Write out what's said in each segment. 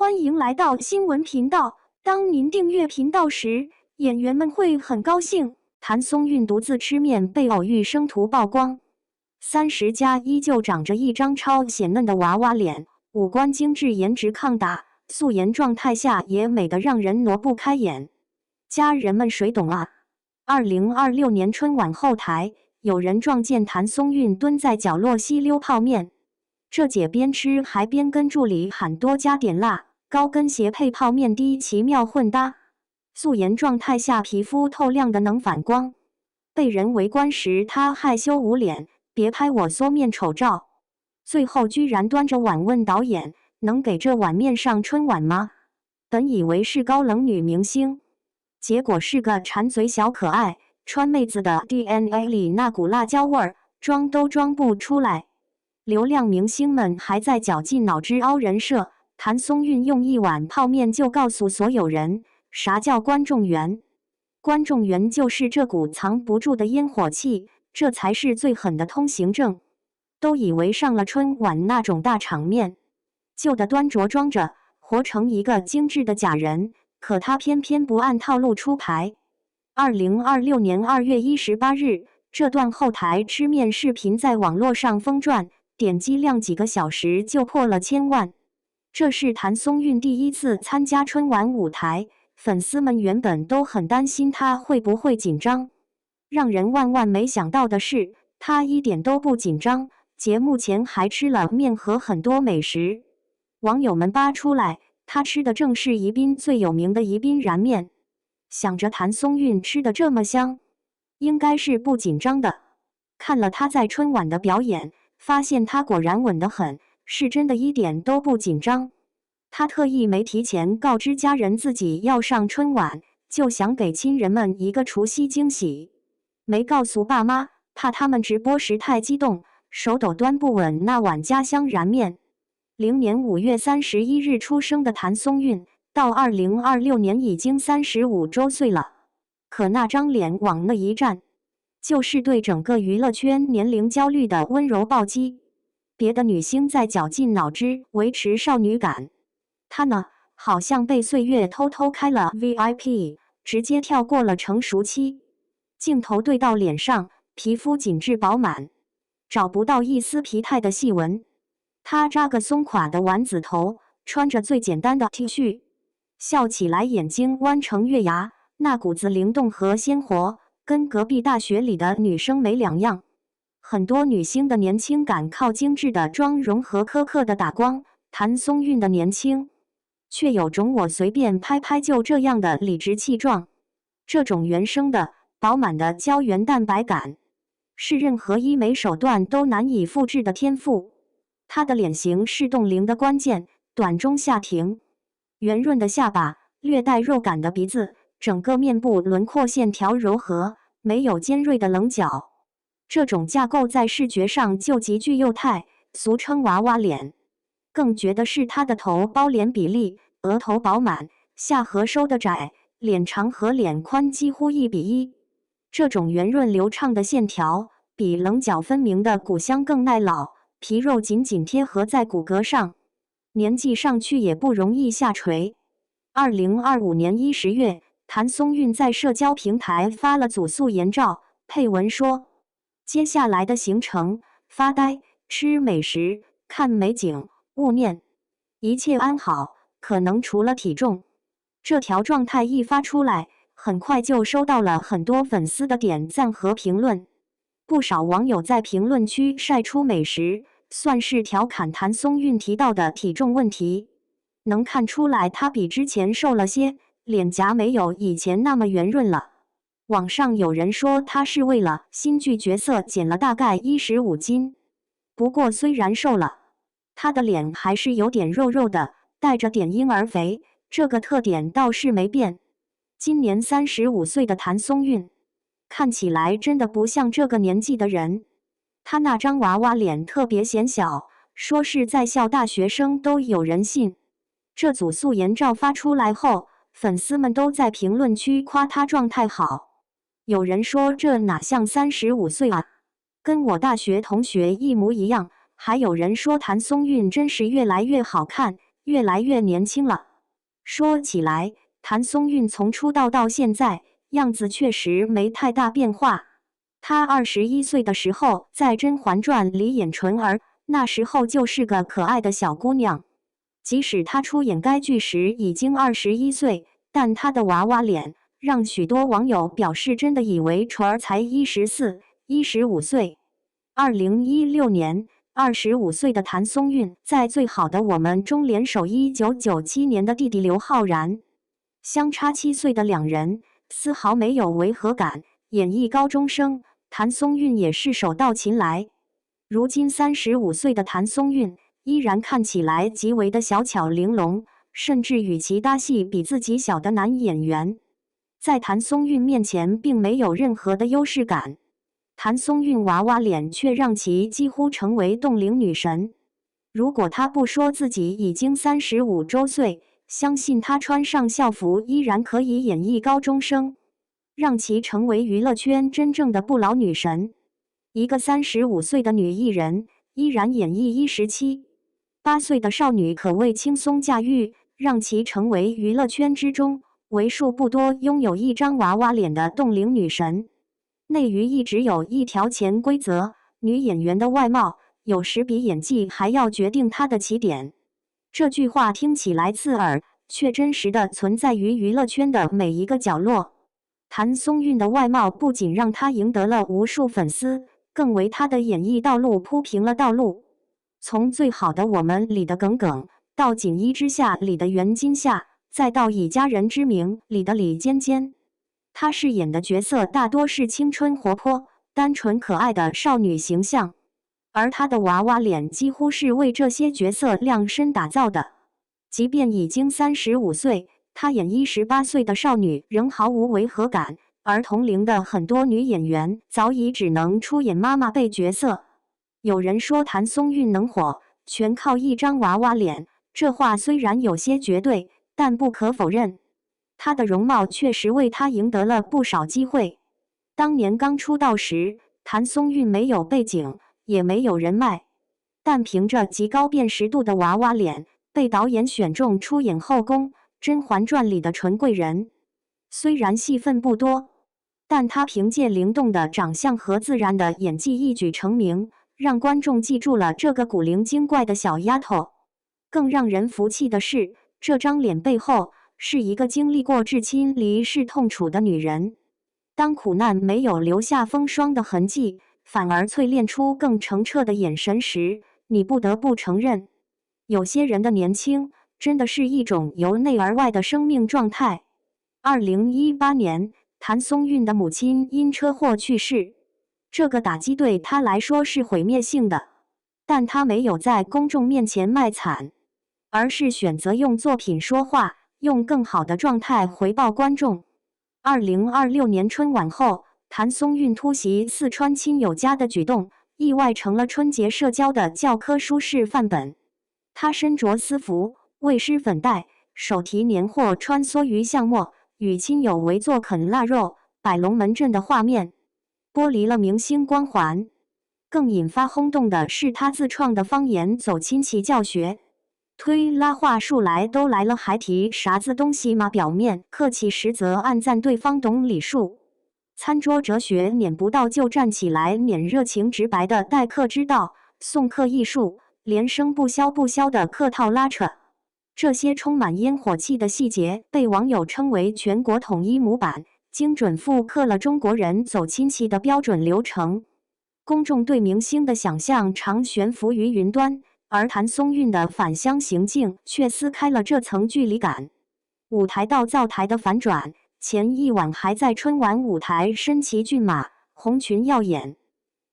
欢迎来到新闻频道。当您订阅频道时，演员们会很高兴。谭松韵独自吃面被偶遇生图曝光，30+依旧长着一张超显嫩的娃娃脸，五官精致，颜值抗打，素颜状态下也美得让人挪不开眼。家人们谁懂啊？2026年春晚后台，有人撞见谭松韵蹲在角落吸溜泡面。这姐边吃还边跟助理喊多加点辣，高跟鞋配泡面的奇妙混搭，素颜状态下皮肤透亮的能反光。被人围观时，她害羞捂脸，别拍我缩面丑照。最后居然端着碗问导演：“能给这碗面上春晚吗？”本以为是高冷女明星，结果是个馋嘴小可爱，川妹子的 DNA 里那股辣椒味儿，装都装不出来。流量明星们还在绞尽脑汁凹人设，谭松韵用一碗泡面就告诉所有人，啥叫观众缘？观众缘就是这股藏不住的烟火气，这才是最狠的通行证。都以为上了春晚那种大场面，就得端着装着，活成一个精致的假人，可他偏偏不按套路出牌。2026年2月18日，这段后台吃面视频在网络上疯转，点击量几个小时就破了1000万。这是谭松韵第一次参加春晚舞台，粉丝们原本都很担心她会不会紧张。让人万万没想到的是，她一点都不紧张，节目前还吃了面和很多美食。网友们扒出来，她吃的正是宜宾最有名的宜宾燃面。想着谭松韵吃的这么香，应该是不紧张的。看了她在春晚的表演，发现她果然稳得很，是真的一点都不紧张。她特意没提前告知家人自己要上春晚，就想给亲人们一个除夕惊喜。没告诉爸妈，怕他们直播时太激动，手抖端不稳那碗家乡燃面。0年5月31日出生的谭松韵，到2026年已经35周岁了，可那张脸往那一站，就是对整个娱乐圈年龄焦虑的温柔暴击。别的女星在绞尽脑汁维持少女感，她呢，好像被岁月偷偷开了 VIP， 直接跳过了成熟期。镜头对到脸上，皮肤紧致饱满，找不到一丝疲态的细纹。她扎个松垮的丸子头，穿着最简单的 T 恤，笑起来眼睛弯成月牙，那股子灵动和鲜活，跟隔壁大学里的女生没两样。很多女星的年轻感靠精致的妆容和苛刻的打光，谭松韵的年轻却有种我随便拍拍就这样的理直气壮。这种原生的饱满的胶原蛋白感，是任何医美手段都难以复制的天赋。她的脸型是冻龄的关键，短中下挺，圆润的下巴，略带肉感的鼻子，整个面部轮廓线条柔和，没有尖锐的棱角。这种架构在视觉上就极具幼态，俗称娃娃脸。更绝的是她的头包脸比例，额头饱满，下颌收得窄，脸长和脸宽几乎1:1。这种圆润流畅的线条，比棱角分明的骨香更耐老，皮肉紧紧贴合在骨骼上，年纪上去也不容易下垂。2025年10月，谭松韵在社交平台发了组素颜照，配文说：“接下来的行程，发呆、吃美食、看美景，勿念，一切安好，可能除了体重。”这条状态一发出来，很快就收到了很多粉丝的点赞和评论。不少网友在评论区晒出美食，算是调侃谭松韵提到的体重问题。能看出来她比之前瘦了些，脸颊没有以前那么圆润了。网上有人说她是为了新剧角色减了大概15斤。不过虽然瘦了，她的脸还是有点肉肉的，带着点婴儿肥，这个特点倒是没变。今年35岁的谭松韵，看起来真的不像这个年纪的人。她那张娃娃脸特别显小，说是在校大学生都有人信。这组素颜照发出来后，粉丝们都在评论区夸她状态好。有人说这哪像35岁啊，跟我大学同学一模一样。还有人说谭松韵真是越来越好看，越来越年轻了。说起来，谭松韵从出道到现在，样子确实没太大变化。她21岁的时候在《甄嬛传》里演纯儿，那时候就是个可爱的小姑娘。即使她出演该剧时已经21岁，但她的娃娃脸让许多网友表示真的以为纯儿才14、15岁。2016年，25岁的谭松韵在《最好的我们》中联手1997年的弟弟刘昊然，相差7岁的两人丝毫没有违和感。演绎高中生，谭松韵也是手到擒来。如今35岁的谭松韵依然看起来极为的小巧玲珑，甚至与其搭戏比自己小的男演员，在谭松韵面前并没有任何的优势感。谭松韵娃娃脸却让其几乎成为冻龄女神。如果她不说自己已经35周岁，相信她穿上校服依然可以演绎高中生，让其成为娱乐圈真正的不老女神。一个35岁的女艺人依然演绎17、8岁的少女，可谓轻松驾驭，让其成为娱乐圈之中为数不多拥有一张娃娃脸的冻龄女神。内娱一直有一条潜规则，女演员的外貌有时比演技还要决定她的起点。这句话听起来刺耳，却真实的存在于娱乐圈的每一个角落。谭松韵的外貌不仅让她赢得了无数粉丝，更为她的演艺道路铺平了道路。从《最好的我们》里的耿耿，到《锦衣之下》里的袁今夏，再到《以家人之名》里的李尖尖，她饰演的角色大多是青春活泼、单纯可爱的少女形象，而她的娃娃脸几乎是为这些角色量身打造的。即便已经35岁，她演18岁的少女仍毫无违和感，而同龄的很多女演员早已只能出演妈妈辈角色。有人说谭松韵能火，全靠一张娃娃脸，这话虽然有些绝对，但不可否认。她的容貌确实为她赢得了不少机会。当年刚出道时，谭松韵没有背景，也没有人脉，但凭着极高辨识度的娃娃脸，被导演选中出演后宫《甄嬛传》里的纯贵人。虽然戏份不多，但她凭借灵动的长相和自然的演技一举成名，让观众记住了这个古灵精怪的小丫头。更让人服气的是，这张脸背后是一个经历过至亲离世痛楚的女人。当苦难没有留下风霜的痕迹，反而淬炼出更澄澈的眼神时，你不得不承认，有些人的年轻真的是一种由内而外的生命状态。2018年，谭松韵的母亲因车祸去世，这个打击对她来说是毁灭性的，但她没有在公众面前卖惨，而是选择用作品说话，用更好的状态回报观众。2026年春晚后，谭松韵突袭四川亲友家的举动，意外成了春节社交的教科书式范本。她身着私服，未施粉黛，手提年货穿梭于巷陌，与亲友围坐啃腊肉、摆龙门阵的画面，剥离了明星光环。更引发轰动的是她自创的方言走亲戚教学。推拉话术来都来了，还提啥子东西嘛？表面客气，实则暗赞对方懂礼数。餐桌哲学撵不到就站起来撵，热情直白的待客之道，送客艺术，连声不消的客套拉扯。这些充满烟火气的细节被网友称为全国统一模板，精准复刻了中国人走亲戚的标准流程。公众对明星的想象常悬浮于云端，而谭松韵的返乡行径却撕开了这层距离感。舞台到灶台的反转，前一晚还在春晚舞台身骑骏马，红裙耀眼，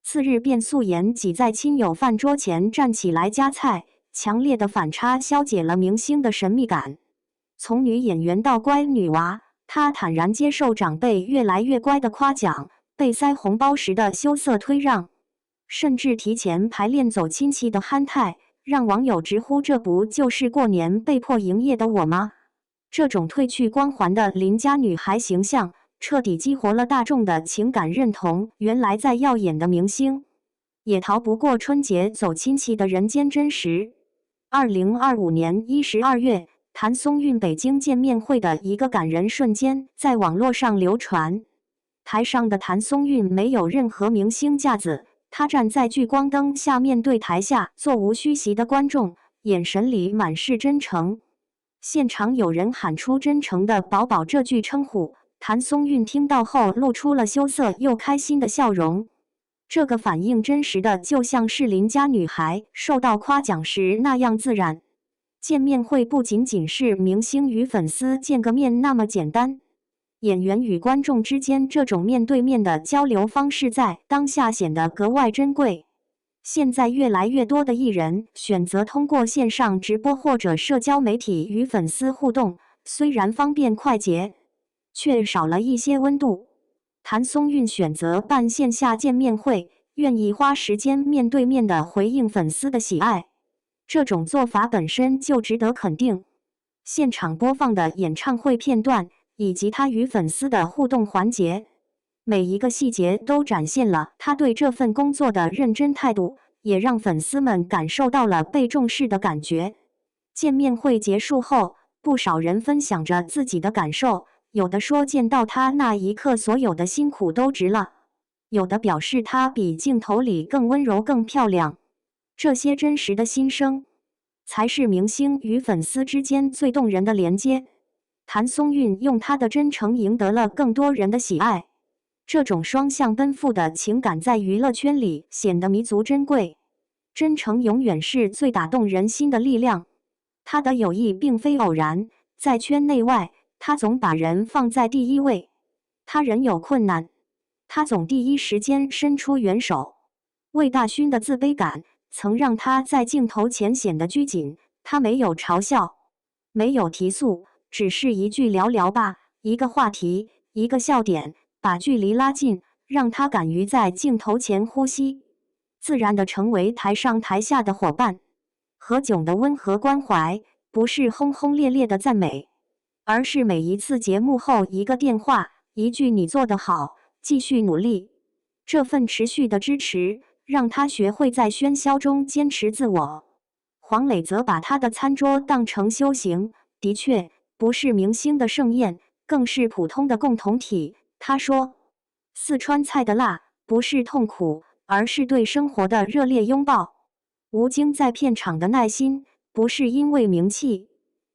次日便素颜挤在亲友饭桌前站起来夹菜，强烈的反差消解了明星的神秘感。从女演员到乖女娃，她坦然接受长辈越来越乖的夸奖，被塞红包时的羞涩推让，甚至提前排练走亲戚的憨态，让网友直呼这不就是过年被迫营业的我吗？这种褪去光环的邻家女孩形象，彻底激活了大众的情感认同。原来再耀眼的明星，也逃不过春节走亲戚的人间真实。2025年12月，谭松韵北京见面会的一个感人瞬间在网络上流传。台上的谭松韵没有任何明星架子，她站在聚光灯下，面对台下座无虚席的观众，眼神里满是真诚。现场有人喊出真诚的“宝宝”这句称呼，谭松韵听到后露出了羞涩又开心的笑容。这个反应真实的就像是邻家女孩受到夸奖时那样自然。见面会不仅仅是明星与粉丝见个面那么简单，演员与观众之间这种面对面的交流方式在当下显得格外珍贵。现在越来越多的艺人选择通过线上直播或者社交媒体与粉丝互动，虽然方便快捷，却少了一些温度。谭松韵选择办线下见面会，愿意花时间面对面的回应粉丝的喜爱，这种做法本身就值得肯定。现场播放的演唱会片段以及他与粉丝的互动环节，每一个细节都展现了他对这份工作的认真态度，也让粉丝们感受到了被重视的感觉。见面会结束后，不少人分享着自己的感受，有的说见到他那一刻所有的辛苦都值了，有的表示他比镜头里更温柔更漂亮。这些真实的心声，才是明星与粉丝之间最动人的连接。谭松韵用她的真诚赢得了更多人的喜爱，这种双向奔赴的情感在娱乐圈里显得弥足珍贵。真诚永远是最打动人心的力量。他的友谊并非偶然，在圈内外，他总把人放在第一位。他人有困难，他总第一时间伸出援手。魏大勋的自卑感曾让他在镜头前显得拘谨，他没有嘲笑，没有提速，只是一句聊聊吧，一个话题，一个笑点，把距离拉近，让他敢于在镜头前呼吸，自然地成为台上台下的伙伴。何炅的温和关怀，不是轰轰烈烈的赞美，而是每一次节目后一个电话，一句“你做得好，继续努力”。这份持续的支持，让他学会在喧嚣中坚持自我。黄磊则把他的餐桌当成修行，的确，不是明星的盛宴，更是普通的共同体。他说：“四川菜的辣，不是痛苦，而是对生活的热烈拥抱。吴京在片场的耐心，不是因为名气，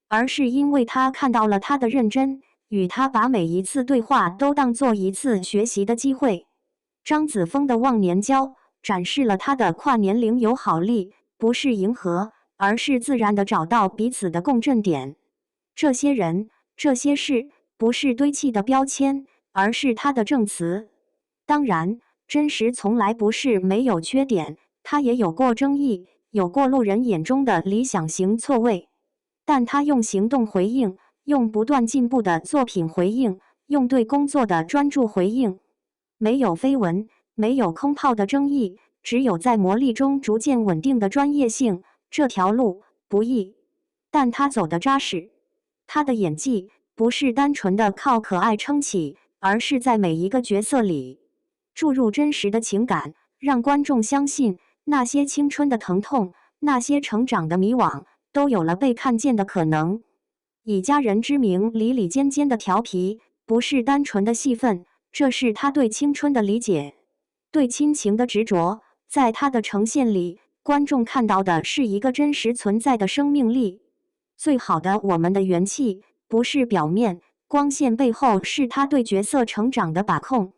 而是因为他看到了他的认真，与他把每一次对话都当做一次学习的机会。”张子枫的忘年交展示了他的跨年龄友好力，不是迎合，而是自然地找到彼此的共振点。这些人，这些事，不是堆砌的标签，而是他的证词。当然，真实从来不是没有缺点，他也有过争议，有过路人眼中的理想型错位，但他用行动回应，用不断进步的作品回应，用对工作的专注回应。没有绯闻，没有空炮的争议，只有在磨砺中逐渐稳定的专业性。这条路不易，但他走得扎实。他的演技不是单纯的靠可爱撑起，而是在每一个角色里注入真实的情感，让观众相信那些青春的疼痛，那些成长的迷惘，都有了被看见的可能。以家人之名里里尖尖的调皮，不是单纯的戏份，这是他对青春的理解，对亲情的执着。在他的呈现里，观众看到的是一个真实存在的生命力。最好的我们的元气，不是表面光线背后，是他对角色成长的把控，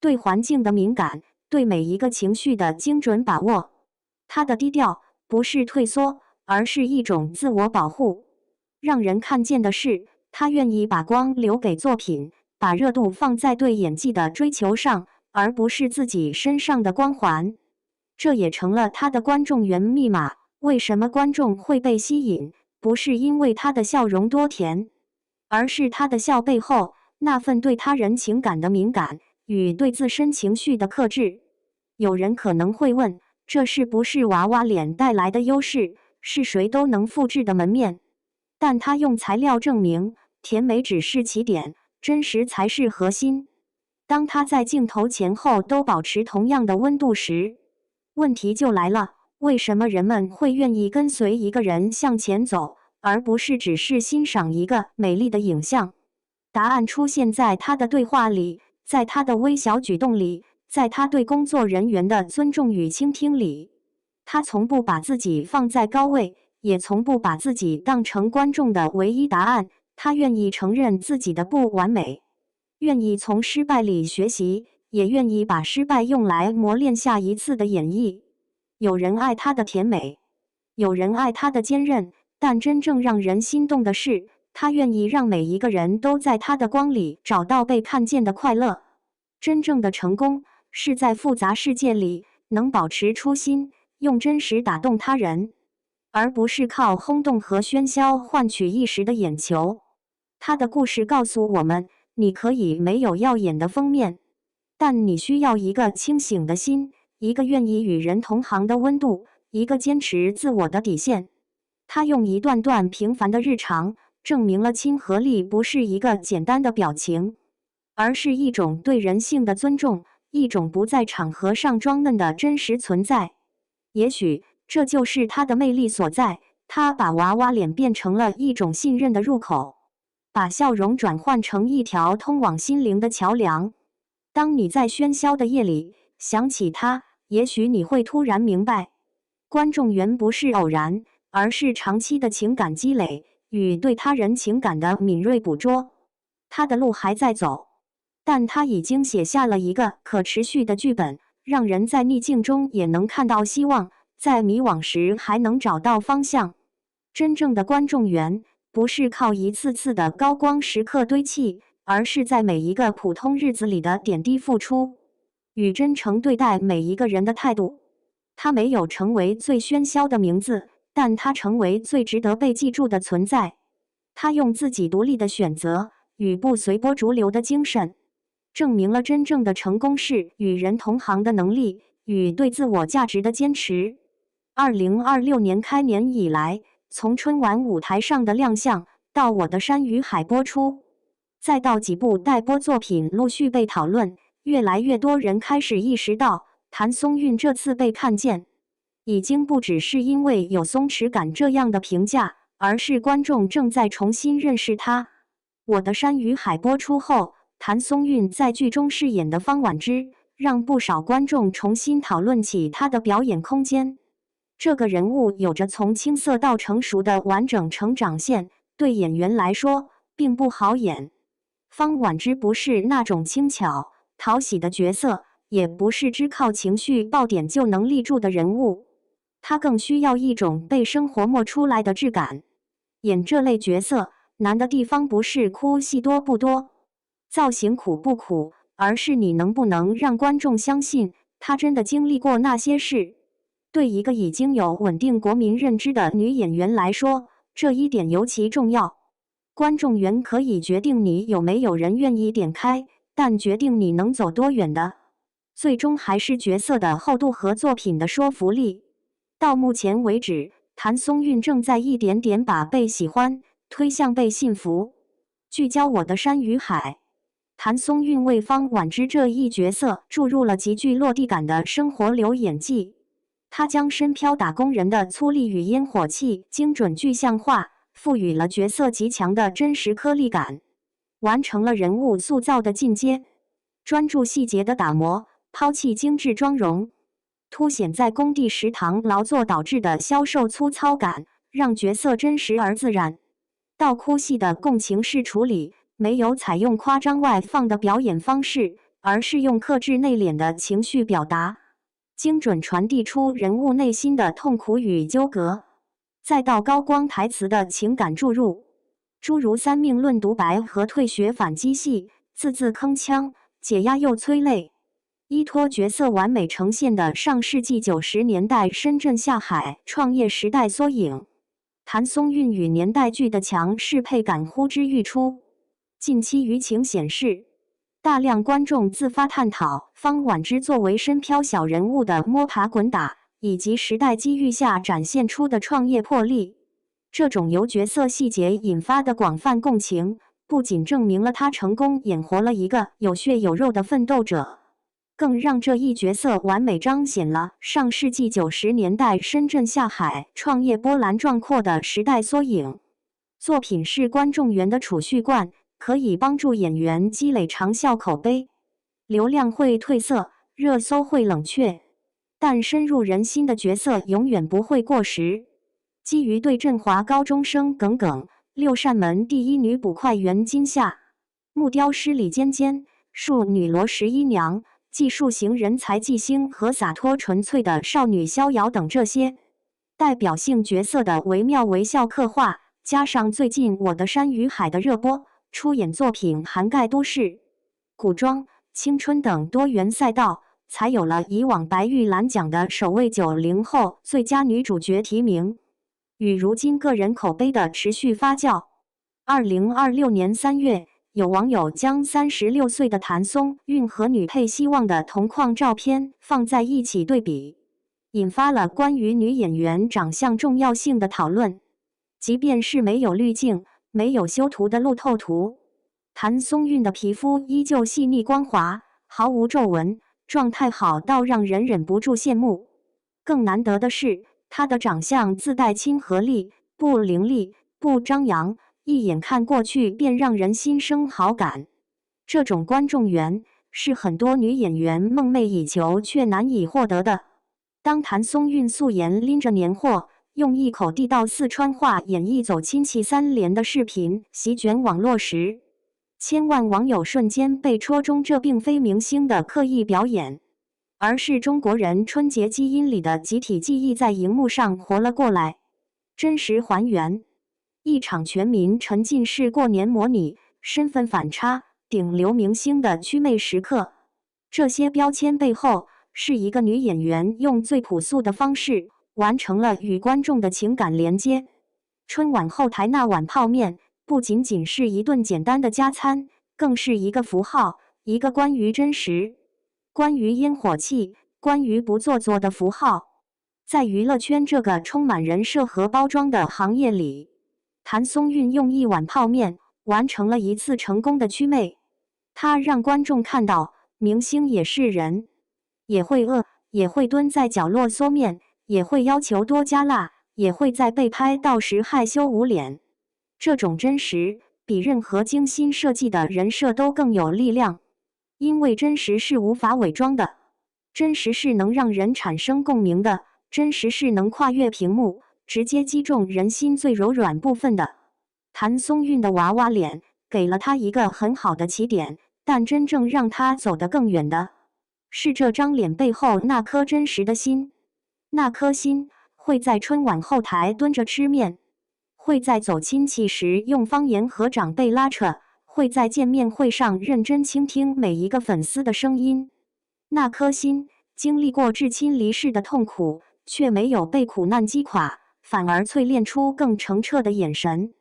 对环境的敏感，对每一个情绪的精准把握。他的低调不是退缩，而是一种自我保护。让人看见的是，他愿意把光留给作品，把热度放在对演技的追求上，而不是自己身上的光环。这也成了他的观众缘密码。为什么观众会被吸引？不是因为他的笑容多甜，而是他的笑背后那份对他人情感的敏感与对自身情绪的克制。有人可能会问，这是不是娃娃脸带来的优势，是谁都能复制的门面？但他用材料证明，甜美只是起点，真实才是核心。当他在镜头前后都保持同样的温度时，问题就来了。为什么人们会愿意跟随一个人向前走，而不是只是欣赏一个美丽的影像？答案出现在他的对话里，在他的微小举动里，在他对工作人员的尊重与倾听里。他从不把自己放在高位，也从不把自己当成观众的唯一答案。他愿意承认自己的不完美，愿意从失败里学习，也愿意把失败用来磨练下一次的演绎。有人爱他的甜美，有人爱他的坚韧，但真正让人心动的是，他愿意让每一个人都在他的光里找到被看见的快乐。真正的成功是在复杂世界里能保持初心，用真实打动他人，而不是靠轰动和喧嚣换取一时的眼球。他的故事告诉我们，你可以没有耀眼的封面，但你需要一个清醒的心，一个愿意与人同行的温度，一个坚持自我的底线。他用一段段平凡的日常，证明了亲和力不是一个简单的表情，而是一种对人性的尊重，一种不在场合上装嫩的真实存在。也许这就是他的魅力所在，他把娃娃脸变成了一种信任的入口，把笑容转换成一条通往心灵的桥梁。当你在喧嚣的夜里想起他，也许你会突然明白，观众缘不是偶然，而是长期的情感积累与对他人情感的敏锐捕捉。他的路还在走，但他已经写下了一个可持续的剧本，让人在逆境中也能看到希望，在迷惘时还能找到方向。真正的观众缘不是靠一次次的高光时刻堆砌，而是在每一个普通日子里的点滴付出与真诚对待每一个人的态度。他没有成为最喧嚣的名字，但他成为最值得被记住的存在。他用自己独立的选择与不随波逐流的精神，证明了真正的成功是与人同行的能力与对自我价值的坚持。2026年开年以来，从春晚舞台上的亮相，到《我的山与海》播出，再到几部待播作品陆续被讨论，越来越多人开始意识到，谭松韵这次被看见，已经不只是因为有松弛感这样的评价，而是观众正在重新认识他。《我的山与海》播出后，谭松韵在剧中饰演的方婉之，让不少观众重新讨论起她的表演空间。这个人物有着从青涩到成熟的完整成长线，对演员来说并不好演。方婉之不是那种轻巧讨喜的角色，也不是只靠情绪爆点就能立住的人物，他更需要一种被生活磨出来的质感。演这类角色难的地方不是哭戏多不多，造型苦不苦，而是你能不能让观众相信他真的经历过那些事。对一个已经有稳定国民认知的女演员来说，这一点尤其重要。观众缘可以决定你有没有人愿意点开，但决定你能走多远的，最终还是角色的厚度和作品的说服力。到目前为止，谭松韵正在一点点把被喜欢推向被信服。聚焦我的山与海，谭松韵为方婉之这一角色注入了极具落地感的生活流演技。他将身漂打工人的粗粝与烟火气精准具象化，赋予了角色极强的真实颗粒感，完成了人物塑造的进阶。专注细节的打磨，抛弃精致妆容，凸显在工地食堂劳作导致的销售粗糙感，让角色真实而自然。到哭戏的共情式处理，没有采用夸张外放的表演方式，而是用克制内敛的情绪表达，精准传递出人物内心的痛苦与纠葛。再到高光台词的情感注入，诸如三命论独白和退学反击戏，字字铿锵，解压又催泪，依托角色完美呈现的上世纪90年代深圳下海创业时代缩影。谭松韵与年代剧的强适配感呼之欲出。近期舆情显示，大量观众自发探讨方婉之作为身漂小人物的摸爬滚打，以及时代机遇下展现出的创业魄力。这种由角色细节引发的广泛共情，不仅证明了他成功演活了一个有血有肉的奋斗者，更让这一角色完美彰显了上世纪90年代深圳下海创业波澜壮阔的时代缩影。作品是观众缘的储蓄罐，可以帮助演员积累长效口碑。流量会褪色，热搜会冷却，但深入人心的角色永远不会过时。基于对振华高中生耿耿、六扇门第一女捕快员金夏、木雕师李尖尖、庶女罗十一娘、技术型人才季星和洒脱纯粹的少女逍遥等这些代表性角色的惟妙惟肖刻画，加上最近《我的山与海》的热播，出演作品涵盖都市、古装、青春等多元赛道，才有了以往白玉兰奖的首位90后最佳女主角提名，与如今个人口碑的持续发酵。2026年3月，有网友将36岁的谭松韵和女配希望的同框照片放在一起对比，引发了关于女演员长相重要性的讨论。即便是没有滤镜、没有修图的路透图，谭松韵的皮肤依旧细腻光滑，毫无皱纹，状态好到让人忍不住羡慕。更难得的是，她的长相自带亲和力，不凌厉，不张扬，一眼看过去便让人心生好感。这种观众缘是很多女演员梦寐以求却难以获得的。当谭松韵素颜拎着年货，用一口地道四川话演绎走亲戚3连的视频席卷网络时，千万网友瞬间被戳中，这并非明星的刻意表演，而是中国人春节基因里的集体记忆在荧幕上活了过来，真实还原一场全民沉浸式过年模拟，身份反差、顶流明星的祛魅时刻。这些标签背后，是一个女演员用最朴素的方式完成了与观众的情感连接。春晚后台那碗泡面不仅仅是一顿简单的加餐，更是一个符号，一个关于真实、关于烟火气、关于不做作的符号。在娱乐圈这个充满人设和包装的行业里，谭松韵用一碗泡面完成了一次成功的祛魅。她让观众看到，明星也是人，也会饿，也会蹲在角落缩面，也会要求多加辣，也会在被拍到时害羞捂脸。这种真实，比任何精心设计的人设都更有力量，因为真实是无法伪装的，真实是能让人产生共鸣的，真实是能跨越屏幕，直接击中人心最柔软部分的。谭松韵的娃娃脸给了她一个很好的起点，但真正让她走得更远的，是这张脸背后那颗真实的心。那颗心会在春晚后台蹲着吃面，会在走亲戚时用方言和长辈拉扯，会在见面会上认真倾听每一个粉丝的声音。那颗心经历过至亲离世的痛苦，却没有被苦难击垮，反而淬炼出更澄澈的眼神。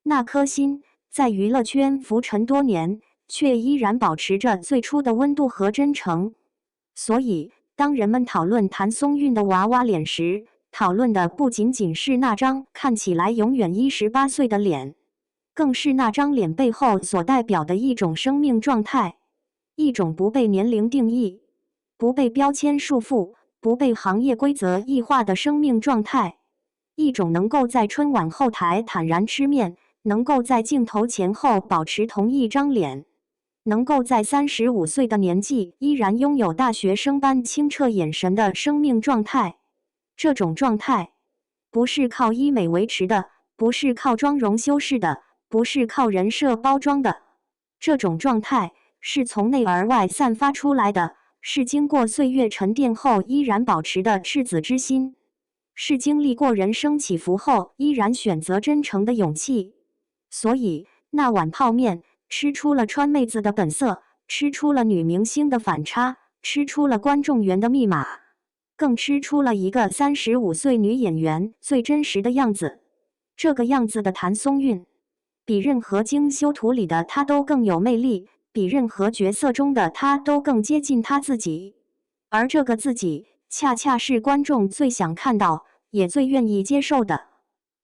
那颗心在娱乐圈浮沉多年，却依然保持着最初的温度和真诚。所以，当人们讨论谭松韵的娃娃脸时，讨论的不仅仅是那张看起来永远18岁的脸，更是那张脸背后所代表的一种生命状态，一种不被年龄定义、不被标签束缚、不被行业规则异化的生命状态，一种能够在春晚后台坦然吃面，能够在镜头前后保持同一张脸，能够在35岁的年纪依然拥有大学生般清澈眼神的生命状态。这种状态，不是靠医美维持的，不是靠妆容修饰的，不是靠人设包装的。这种状态是从内而外散发出来的，是经过岁月沉淀后依然保持的赤子之心，是经历过人生起伏后依然选择真诚的勇气。所以，那碗泡面吃出了川妹子的本色，吃出了女明星的反差，吃出了观众缘的密码，更吃出了一个35岁女演员最真实的样子。这个样子的谭松韵，比任何精修图里的她都更有魅力，比任何角色中的她都更接近她自己。而这个自己，恰恰是观众最想看到，也最愿意接受的。